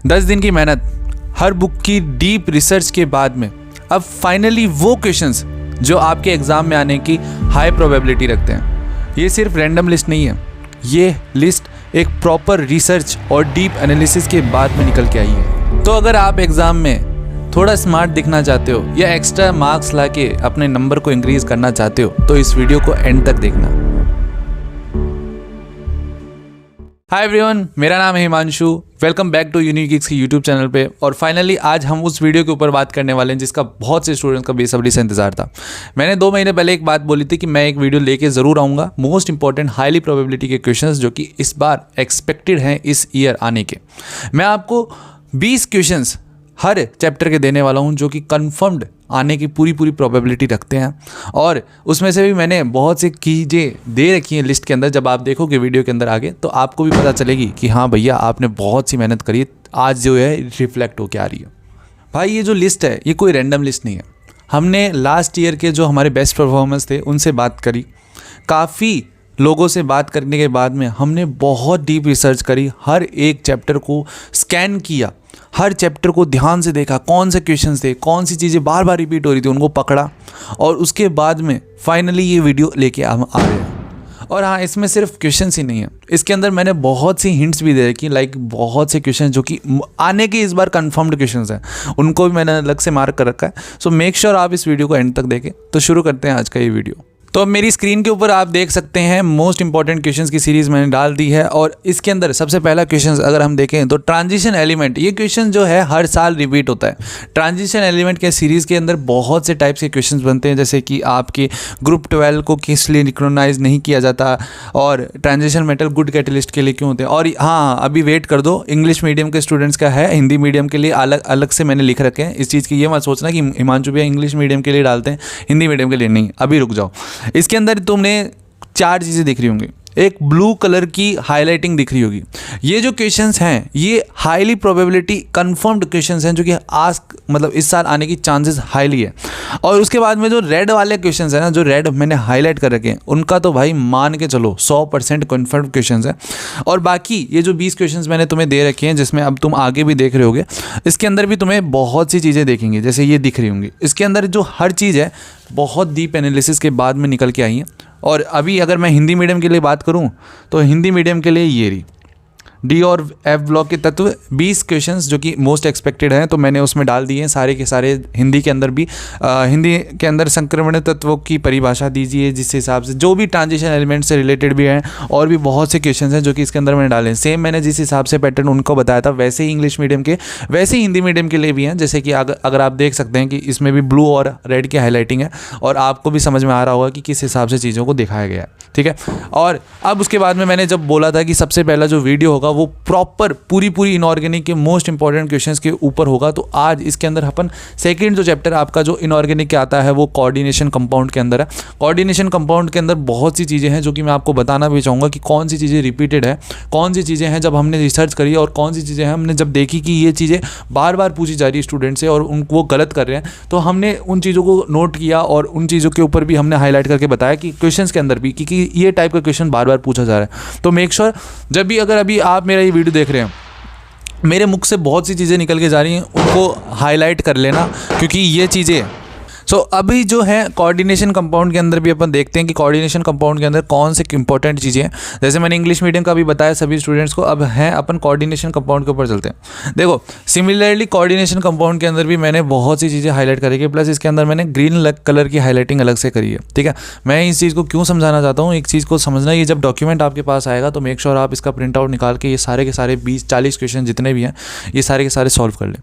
10 दिन की मेहनत, हर बुक की डीप रिसर्च के बाद में अब फाइनली वो क्वेश्चंस जो आपके एग्ज़ाम में आने की हाई प्रोबेबिलिटी रखते हैं। ये सिर्फ रैंडम लिस्ट नहीं है, ये लिस्ट एक प्रॉपर रिसर्च और डीप एनालिसिस के बाद में निकल के आई है। तो अगर आप एग्ज़ाम में थोड़ा स्मार्ट दिखना चाहते हो या एक्स्ट्रा मार्क्स लाके अपने नंबर को इंक्रीज़ करना चाहते हो तो इस वीडियो को एंड तक देखना। हाय एवरीवन, मेरा नाम है Himanshu. Welcome back to unique gigs की यूट्यूब चैनल पे। और फाइनली आज हम उस वीडियो के ऊपर बात करने वाले हैं जिसका बहुत से स्टूडेंट्स का बेसब्री से इंतजार था। मैंने 2 महीने पहले एक बात बोली थी कि मैं एक वीडियो लेके ज़रूर आऊँगा, मोस्ट इंपॉर्टेंट हाईली प्रोबेबिलिटी के क्वेश्चंस जो कि इस बार एक्सपेक्टेड हैं इस ईयर आने के। मैं आपको 20 क्वेश्चंस हर चैप्टर के देने वाला हूं जो कि कंफर्म्ड आने की पूरी प्रोबेबिलिटी रखते हैं। और उसमें से भी मैंने बहुत सी चीज़ें दे रखी हैं लिस्ट के अंदर। जब आप देखोगे वीडियो के अंदर आगे तो आपको भी पता चलेगी कि हाँ भैया, आपने बहुत सी मेहनत करी, आज जो है रिफ्लेक्ट होकर आ रही है। भाई ये जो लिस्ट है ये कोई रैंडम लिस्ट नहीं है। हमने लास्ट ईयर के जो हमारे बेस्ट परफॉर्मेंस थे उनसे बात करी, काफ़ी लोगों से बात करने के बाद में हमने बहुत डीप रिसर्च करी, हर एक चैप्टर को स्कैन किया, हर चैप्टर को ध्यान से देखा, कौन से क्वेश्चंस थे, कौन सी चीज़ें बार बार रिपीट हो रही थी, उनको पकड़ा और उसके बाद में फाइनली ये वीडियो लेके आ रहे हैं। और हाँ, इसमें सिर्फ क्वेश्चंस ही नहीं है, इसके अंदर मैंने बहुत सी हिंट्स भी दे रखी, लाइक बहुत से क्वेश्चन जो कि आने के इस बार कंफर्म्ड क्वेश्चंस हैं, उनको भी मैंने अलग से मार्क कर रखा है। सो मेक श्योर आप इस वीडियो को एंड तक देखें। तो शुरू करते हैं आज का ये वीडियो। तो अब मेरी स्क्रीन के ऊपर आप देख सकते हैं मोस्ट इंपॉर्टेंट क्वेश्चंस की सीरीज़ मैंने डाल दी है। और इसके अंदर सबसे पहला क्वेश्चन अगर हम देखें तो ट्रांजिशन एलिमेंट, ये क्वेश्चन जो है हर साल रिपीट होता है। ट्रांजिशन एलिमेंट के सीरीज़ के अंदर बहुत से टाइप्स के क्वेश्चंस बनते हैं, जैसे कि आपके ग्रुप 12 को किस लिए रिकॉग्नाइज नहीं किया जाता, और ट्रांजिशन मेटल गुड कैटलिस्ट के लिए क्यों होते हैं। और हाँ, अभी वेट कर दो, इंग्लिश मीडियम के स्टूडेंट्स का है, हिंदी मीडियम के लिए अलग अलग से मैंने लिख रखे हैं। इस चीज़ की ये मत सोचना कि हिमांशु भैया इंग्लिश मीडियम के लिए डालते हैं, हिंदी मीडियम के लिए नहीं, अभी रुक जाओ। इसके अंदर तुमने 4 चीज़ें दिख रही होंगी। एक ब्लू कलर की हाईलाइटिंग दिख रही होगी। ये जो क्वेश्चंस हैं ये हाईली प्रोबेबिलिटी कंफर्म्ड क्वेश्चंस हैं जो कि आस्क मतलब इस साल आने की चांसेस हाईली है। और उसके बाद में जो रेड वाले क्वेश्चंस हैं ना, जो रेड मैंने हाईलाइट कर रखे हैं, उनका तो भाई मान के चलो 100% कंफर्म्ड क्वेश्चंस हैं। और बाकी ये जो 20 क्वेश्चंस मैंने तुम्हें दे रखे हैं, जिसमें अब तुम आगे भी देख रहे होगे, इसके अंदर भी तुम्हें बहुत सी चीज़ें देखेंगे, जैसे ये दिख रही होंगी। इसके अंदर जो हर चीज़ है बहुत डीप एनालिसिस के बाद में निकल के आई हैं। और अभी अगर मैं हिंदी मीडियम के लिए बात करूं तो हिंदी मीडियम के लिए ये रही डी और एफ ब्लॉक के तत्व 20 क्वेश्चंस जो कि मोस्ट एक्सपेक्टेड हैं, तो मैंने उसमें डाल दिए हैं सारे के सारे। हिंदी के अंदर भी हिंदी के अंदर संक्रमण तत्वों की परिभाषा दीजिए, जिस हिसाब से जो भी ट्रांजिशन एलिमेंट से रिलेटेड भी हैं, और भी बहुत से क्वेश्चंस हैं जो कि इसके अंदर मैंने डाले हैं। सेम मैंने जिस हिसाब से पैटर्न उनको बताया था वैसे ही इंग्लिश मीडियम के, वैसे ही हिंदी मीडियम के लिए भी हैं। जैसे कि अगर आप देख सकते हैं कि इसमें भी ब्लू और रेड की हाईलाइटिंग है, और आपको भी समझ में आ रहा होगा कि किस हिसाब से चीज़ों को दिखाया गया है, ठीक है। और अब उसके बाद में मैंने जब बोला था कि सबसे पहला जो वीडियो होगा वो प्रॉपर पूरी इनऑर्गेनिक के मोस्ट इंपॉर्टेंट क्वेश्चंस के ऊपर होगा, तो आज इसके अंदर अपन सेकंड जो चैप्टर आपका जो इनऑर्गेनिक के आता है वो कोऑर्डिनेशन कंपाउंड के अंदर है। कोऑर्डिनेशन कंपाउंड के अंदर बहुत सी चीज़ें हैं जो कि मैं आपको बताना भी चाहूँगा कि कौन सी चीज़ें रिपीटेड है, कौन सी चीज़ें हैं जब हमने रिसर्च करी, और कौन सी चीज़ें हैं हमने जब देखी कि ये चीज़ें बार बार पूछी जा रही है स्टूडेंट से और वो गलत कर रहे हैं, तो हमने उन चीज़ों को नोट किया और उन चीज़ों के ऊपर भी हमने हाईलाइट करके बताया कि क्वेश्चंस के अंदर भी कि ये टाइप का क्वेश्चन बार बार पूछा जा रहा है। तो मेक श्योर जब भी अगर अभी आप मेरा ये वीडियो देख रहे हैं, मेरे मुख से बहुत सी चीज़ें निकल के जा रही हैं, उनको हाईलाइट कर लेना, क्योंकि ये चीज़ें अभी जो है कोऑर्डिनेशन कंपाउंड के अंदर भी अपन देखते हैं कि कोऑर्डिनेशन कंपाउंड के अंदर कौन से इंपॉर्टेंट चीज़ें हैं। जैसे मैंने इंग्लिश मीडियम का भी बताया सभी स्टूडेंट्स को, अब हैं अपन कोऑर्डिनेशन कंपाउंड के ऊपर चलते हैं। देखो, सिमिलरली कोऑर्डिनेशन कंपाउंड के अंदर भी मैंने बहुत सी चीज़ें हाईलाइट करी है, प्लस इसके अंदर मैंने ग्रीन कलर की हाईलाइटिंग अलग से करी है, ठीक है। मैं इस चीज़ को क्यों समझाना चाहता हूँ, एक चीज़ को समझना, ये जब डॉक्यूमेंट आपके पास आएगा तो मेक श्योर आप इसका प्रिंट आउट निकाल के ये सारे के सारे 20-40 क्वेश्चन जितने भी हैं ये सारे के सारे सॉल्व कर लें।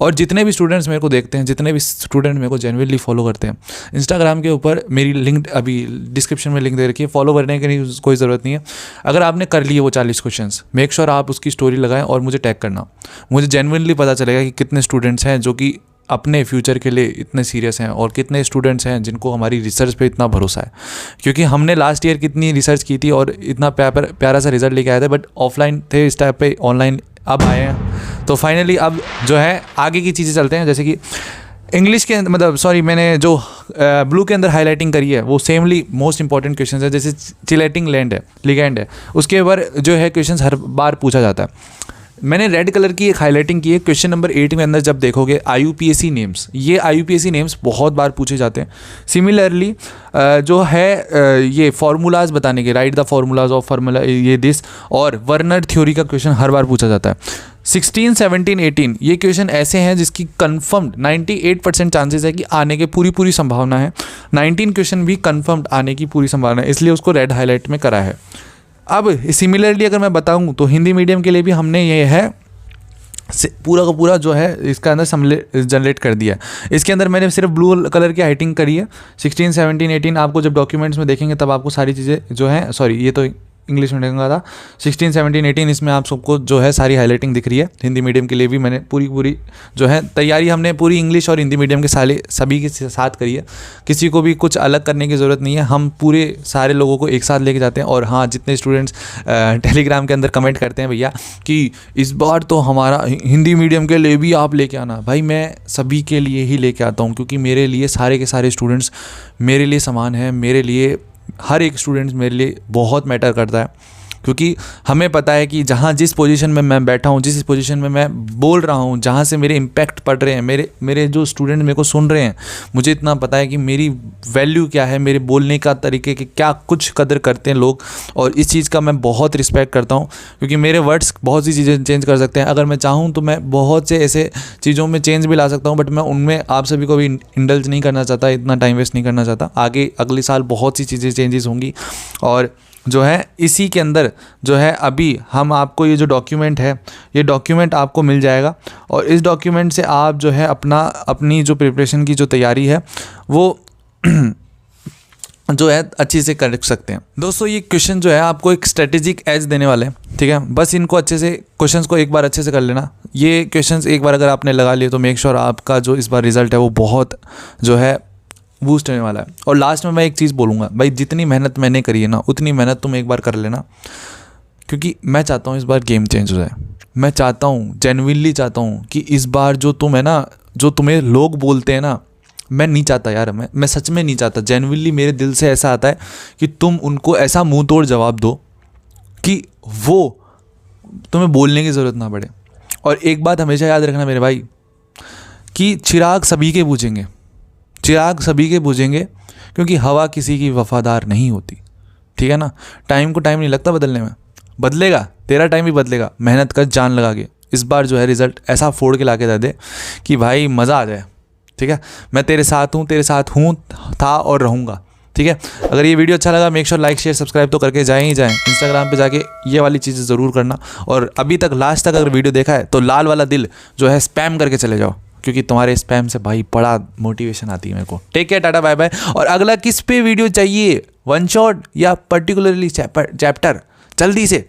और जितने भी स्टूडेंट्स मेरे को देखते हैं, जितने भी स्टूडेंट मेरे को जेन्युइनली फॉलो करते हैं, इंस्टाग्राम के ऊपर मेरी लिंक अभी डिस्क्रिप्शन में लिंक दे रखी है, फॉलो करने की कोई ज़रूरत नहीं है। अगर आपने कर लिए वो 40 क्वेश्चंस, मेक श्योर आप उसकी स्टोरी लगाएं और मुझे टैग करना। मुझे जेन्युइनली पता चलेगा कि कितने स्टूडेंट्स हैं जो कि अपने फ्यूचर के लिए इतने सीरियस हैं, और कितने स्टूडेंट्स हैं जिनको हमारी रिसर्च पे इतना भरोसा है। क्योंकि हमने लास्ट ईयर कितनी रिसर्च की थी और इतना प्यारा सा रिजल्ट लेके आए थे, बट ऑफलाइन थे इस टाइप पे, ऑनलाइन अब आए हैं। तो फाइनली अब जो है आगे की चीज़ें चलते हैं, जैसे कि इंग्लिश के मतलब सॉरी मैंने जो ब्लू के अंदर हाईलाइटिंग करी है वो सेमली मोस्ट इंपॉर्टेंट क्वेश्चन है। जैसे चिलेटिंग लिगैंड है, उसके ऊपर जो है क्वेश्चन हर बार पूछा जाता है। मैंने रेड कलर की एक हाईलाइटिंग की है। क्वेश्चन नंबर 8 में अंदर जब देखोगे IUPAC नेम्स, ये IUPAC नेम्स बहुत बार पूछे जाते हैं। सिमिलरली जो है ये फार्मूलाज बताने के, right the formulas of formula ये दिस, और वर्नर थ्योरी का क्वेश्चन हर बार पूछा जाता है। 16, 17, 18 ये क्वेश्चन ऐसे हैं जिसकी कंफर्म्ड 98% चांसेस है कि आने के पूरी संभावना है। 19 क्वेश्चन भी कंफर्म्ड आने की पूरी संभावना है, इसलिए उसको रेड हाईलाइट में करा है। अब सिमिलरली अगर मैं बताऊं तो हिंदी मीडियम के लिए भी हमने ये है पूरा का पूरा जो है इसका अंदर जनरेट कर दिया है। इसके अंदर मैंने सिर्फ ब्लू कलर की हाइटिंग करी है। 16, 17, 18 आपको जब डॉक्यूमेंट्स में देखेंगे तब आपको सारी चीज़ें जो है, सॉरी ये तो इंग्लिश मीडियम का था, 16, 17, 18 इसमें आप सबको जो है सारी हाईलाइटिंग दिख रही है। हिंदी मीडियम के लिए भी मैंने पूरी जो है तैयारी हमने पूरी इंग्लिश और हिंदी मीडियम के सभी के साथ करी है। किसी को भी कुछ अलग करने की ज़रूरत नहीं है, हम पूरे सारे लोगों को एक साथ लेके जाते हैं। और हाँ, जितने स्टूडेंट्स टेलीग्राम के अंदर कमेंट करते हैं भैया कि इस बार तो हमारा हिंदी मीडियम के लिए भी आप लेके आना, भाई मैं सभी के लिए ही लेके आता हूँ, क्योंकि मेरे लिए सारे के सारे स्टूडेंट्स मेरे लिए समान हैं। मेरे लिए हर एक स्टूडेंट्स मेरे लिए बहुत मैटर करता है, क्योंकि हमें पता है कि जहाँ जिस पोजीशन में मैं बैठा हूँ, जिस पोजीशन में मैं बोल रहा हूँ, जहाँ से मेरे इम्पैक्ट पड़ रहे हैं, मेरे जो स्टूडेंट मेरे को सुन रहे हैं, मुझे इतना पता है कि मेरी वैल्यू क्या है, मेरे बोलने का तरीके की क्या कुछ कदर करते हैं लोग। और इस चीज़ का मैं बहुत रिस्पेक्ट करता हूँ, क्योंकि मेरे वर्ड्स बहुत सी चीज़ें चेंज कर सकते हैं। अगर मैं चाहूँ तो मैं बहुत से ऐसे चीज़ों में चेंज भी ला सकता हूँ, बट मैं उनमें आप सभी को भी इंडल्ज नहीं करना चाहता, इतना टाइम वेस्ट नहीं करना चाहता। आगे अगले साल बहुत सी चीज़ें चेंजेस होंगी, और जो है इसी के अंदर जो है अभी हम आपको ये जो डॉक्यूमेंट है, ये डॉक्यूमेंट आपको मिल जाएगा। और इस डॉक्यूमेंट से आप जो है अपनी जो प्रिपरेशन की जो तैयारी है वो जो है अच्छी से कर सकते हैं। दोस्तों ये क्वेश्चन जो है आपको एक स्ट्रेटेजिक एज देने वाले हैं, ठीक है। बस इनको अच्छे से क्वेश्चंस को एक बार अच्छे से कर लेना। ये क्वेश्चंस एक बार अगर आपने लगा लिए तो मेक श्योर आपका जो इस बार रिजल्ट है वो बहुत जो है बूस्ट होने वाला है। और लास्ट में मैं एक चीज़ बोलूँगा, भाई जितनी मेहनत मैंने करी है ना, उतनी मेहनत तुम एक बार कर लेना, क्योंकि मैं चाहता हूँ इस बार गेम चेंज हो जाए। मैं चाहता हूँ, जेन्युइनली चाहता हूँ कि इस बार जो तुम है ना, जो तुम्हें लोग बोलते हैं ना, मैं नहीं चाहता यार, मैं सच में नहीं चाहता। जेन्युइनली मेरे दिल से ऐसा आता है कि तुम उनको ऐसा मुंह तोड़ जवाब दो कि वो तुम्हें बोलने की ज़रूरत ना पड़े। और एक बात हमेशा याद रखना मेरे भाई, कि चिराग सभी के बुझेंगे, चिराग सभी के बुझेंगे, क्योंकि हवा किसी की वफादार नहीं होती, ठीक है ना। टाइम को टाइम नहीं लगता बदलने में, बदलेगा, तेरा टाइम भी बदलेगा। मेहनत कर, जान लगा के इस बार जो है रिज़ल्ट ऐसा फोड़ के ला के दे कि भाई मज़ा आ जाए, ठीक है। मैं तेरे साथ हूँ, था और रहूँगा, ठीक है। अगर ये वीडियो अच्छा लगा make sure like share subscribe तो करके जाएं ही जाएं। इंस्टाग्राम पे जाके ये वाली चीज़ें ज़रूर करना। और अभी तक लास्ट तक अगर वीडियो देखा है तो लाल वाला दिल जो है स्पैम करके चले जाओ, क्योंकि तुम्हारे स्पैम से भाई बड़ा मोटिवेशन आती है मेरे को। Take care, tata bye bye. और अगला किस पे वीडियो चाहिए, वन शॉट या पर्टिकुलरली चैप्टर, जल्दी से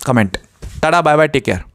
comment. Tata bye bye, take care.